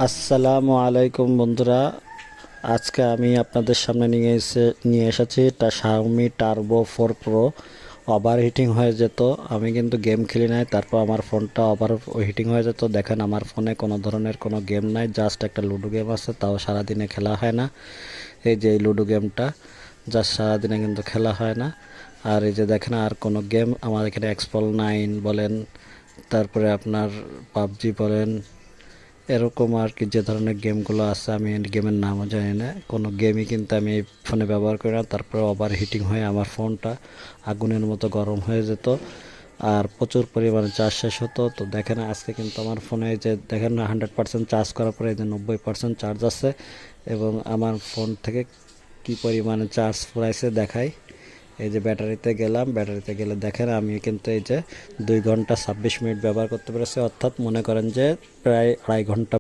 আসসালামু আলাইকুম বন্ধুরা। আজকে আমি আপনাদের সামনে নিয়ে এসেছি Xiaomi Turbo 4 Pro। Over heating হয়ে যেত, আমি কিন্তু গেম খেলি নাই, তারপর আমার ফোনটা ওভার হিটিং হয়ে যেত। দেখেন আমার ফোনে কোনো ধরনের কোনো গেম নাই, জাস্ট একটা লুডো গেম আছে, তাও সারাদিনে খেলা হয় না। এই যে এই লুডো গেমটা জাস্ট সারাদিনে কিন্তু খেলা হয় না। আর এই যে দেখেন আর কোনো গেম আমার এখানে এক্সপল 9 বলেন, তারপরে আপনার পাবজি বলেন, এরকম আর কি যে ধরনের গেমগুলো আছে আমি গেমের নামও জানি না। কোনো গেমই কিন্তু আমি এই ফোনে ব্যবহার করি না। তারপরে ওভার হিটিং হয়ে আমার ফোনটা আগুনের মতো গরম হয়ে যেত আর প্রচুর পরিমাণে চার্জ শেষ হতো। তো দেখেন আজকে কিন্তু আমার ফোনে যে দেখেন 100% চার্জ করার পরে এই যে 90% চার্জ আছে, এবং আমার ফোন থেকে কি পরিমাণে চার্জ ফুরাইছে দেখাই। এই যে ব্যাটারিতে গেলাম, ব্যাটারিতে গেলে দেখেন আমি কিন্তু এই যে 2 ঘন্টা 26 মিনিট ব্যবহার করতে পেরেছি, অর্থাৎ মনে করেন যে প্রায় 2.5 ঘন্টা